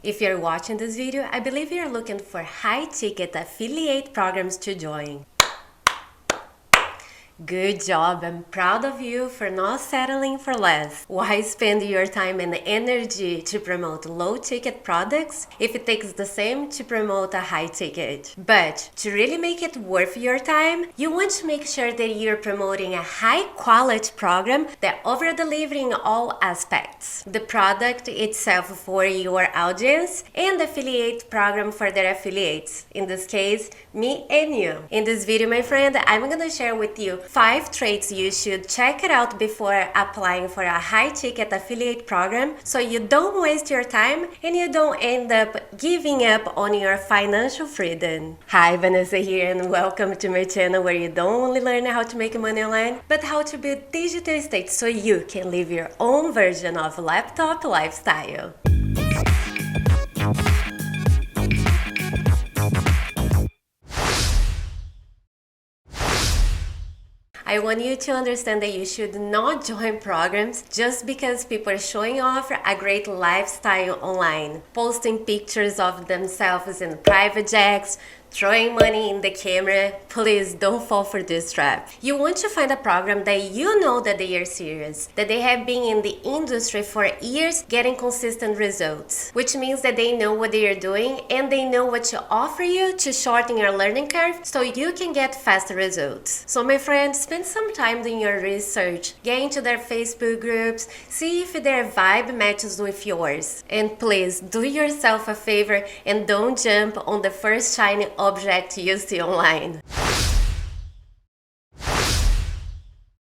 If you're watching this video, I believe you're looking for high-ticket affiliate programs to join. Good job, I'm proud of you for not settling for less. Why spend your time and energy to promote low-ticket products if it takes the same to promote a high-ticket? But to really make it worth your time, you want to make sure that you're promoting a high-quality program that over-delivers in all aspects. The product itself for your audience and the affiliate program for their affiliates. In this case, me and you. In this video, my friend, I'm gonna share with you 5 traits you should check it out before applying for a high-ticket affiliate program so you don't waste your time and you don't end up giving up on your financial freedom. Hi, Vanessa here and welcome to my channel where you don't only learn how to make money online, but how to build digital estate so you can live your own version of laptop lifestyle. I want you to understand that you should not join programs just because people are showing off a great lifestyle online, posting pictures of themselves in private jets, throwing money in the camera. Please don't fall for this trap. You want to find a program that you know that they are serious, that they have been in the industry for years getting consistent results, which means that they know what they are doing and they know what to offer you to shorten your learning curve so you can get faster results. So my friend, spend some time doing your research, get into their Facebook groups, see if their vibe matches with yours. And please do yourself a favor and don't jump on the first shiny object you see online.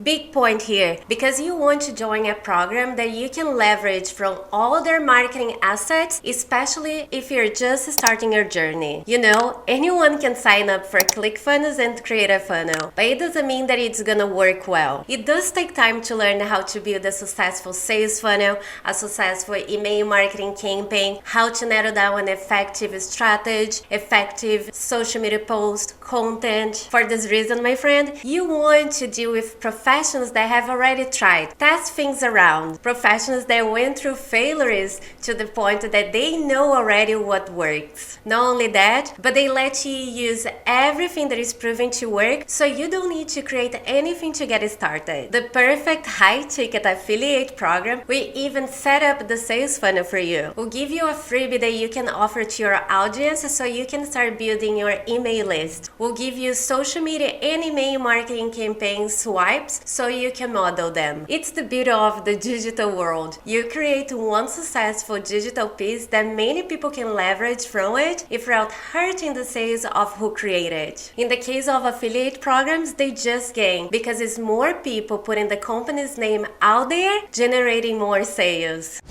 Big point here, because you want to join a program that you can leverage from all their marketing assets, especially if you're just starting your journey. You know, anyone can sign up for ClickFunnels and create a funnel, but it doesn't mean that it's gonna work well. It does take time to learn how to build a successful sales funnel, a successful email marketing campaign, how to narrow down an effective strategy, effective social media post, content. For this reason, my friend, you want to deal with professionals that have already tried, test things around, professionals that went through failures to the point that they know already what works. Not only that, but they let you use everything that is proven to work so you don't need to create anything to get started. The perfect high-ticket affiliate program will even set up the sales funnel for you. We'll give you a freebie that you can offer to your audience so you can start building your email list. We'll give you social media and email marketing campaign swipes so you can model them. It's the beauty of the digital world. You create one successful digital piece that many people can leverage from it without hurting the sales of who created it. In the case of affiliate programs, they just gain because it's more people putting the company's name out there, generating more sales.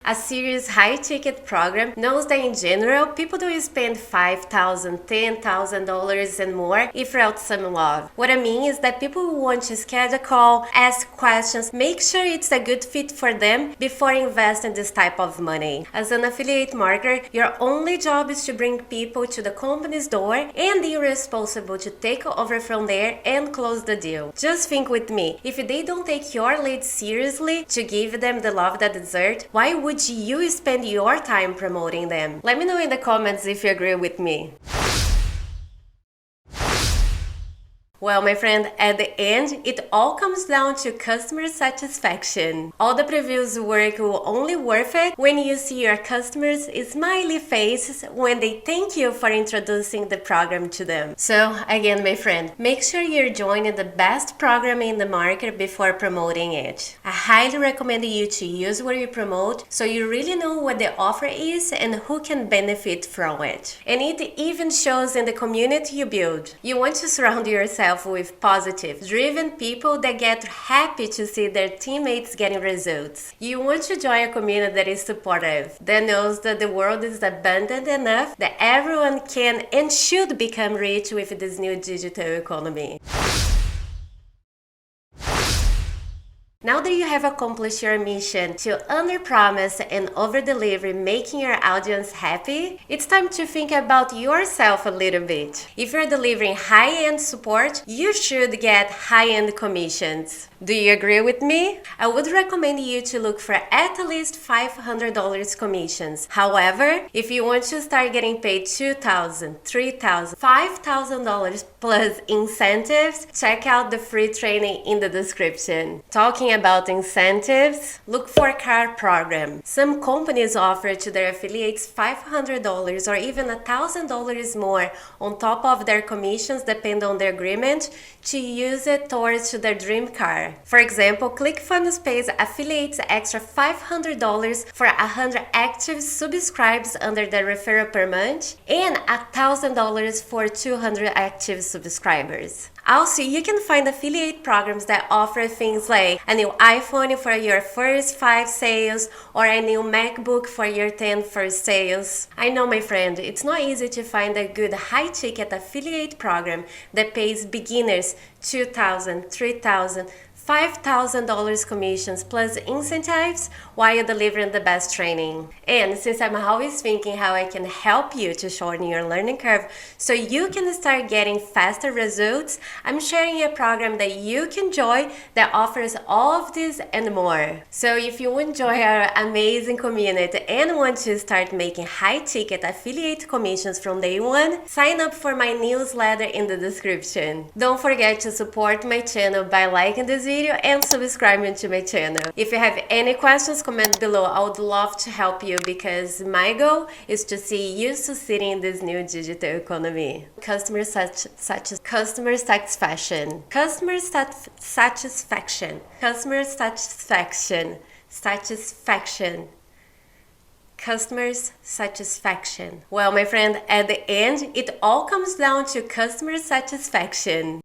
A serious high-ticket program knows that in general, people don't spend $5,000, $10,000 and more without some love. What I mean is that people will want to schedule a call, ask questions, make sure it's a good fit for them before investing this type of money. As an affiliate marketer, your only job is to bring people to the company's door and you're responsible to take over from there and close the deal. Just think with me, if they don't take your lead seriously to give them the love they deserve, why would you spend your time promoting them? Let me know in the comments if you agree with me. Well, my friend, at the end, it all comes down to customer satisfaction. All the previous work will only worth it when you see your customers' smiley faces when they thank you for introducing the program to them. So, again, my friend, make sure you're joining the best program in the market before promoting it. I highly recommend you to use what you promote so you really know what the offer is and who can benefit from it. And it even shows in the community you build. You want to surround yourself with positive, driven people that get happy to see their teammates getting results. You want to join a community that is supportive, that knows that the world is abundant enough that everyone can and should become rich with this new digital economy. Now that you have accomplished your mission to under-promise and over-deliver, making your audience happy, it's time to think about yourself a little bit. If you're delivering high-end support, you should get high-end commissions. Do you agree with me? I would recommend you to look for at least $500 commissions. However, if you want to start getting paid $2,000, $3,000, $5,000 plus incentives, check out the free training in the description. Talking about incentives, look for a card program. Some companies offer to their affiliates $500 or even $1,000 more on top of their commissions, depending on the agreement, to use it towards their dream car. For example, ClickFunnels pays affiliates extra $500 for 100 active subscribes under the referral per month and $1,000 for 200 active subscribers. Also, you can find affiliate programs that offer things like a new iPhone for your first 5 sales or a new MacBook for your 10 first sales. I know, my friend, it's not easy to find a good high-ticket affiliate program that pays beginners $2,000, $3,000, $5,000 commissions plus incentives while delivering the best training. And since I'm always thinking how I can help you to shorten your learning curve so you can start getting faster results, I'm sharing a program that you can join that offers all of this and more. So if you enjoy our amazing community and want to start making high-ticket affiliate commissions from day one, sign up for my newsletter in the description. Don't forget to support my channel by liking this video and subscribing to my channel. If you have any questions, comment below. I would love to help you because my goal is to see you succeeding in this new digital economy. Customer satisfaction. Customer satisfaction. Customers satisfaction. Well, my friend, at the end, it all comes down to customer satisfaction.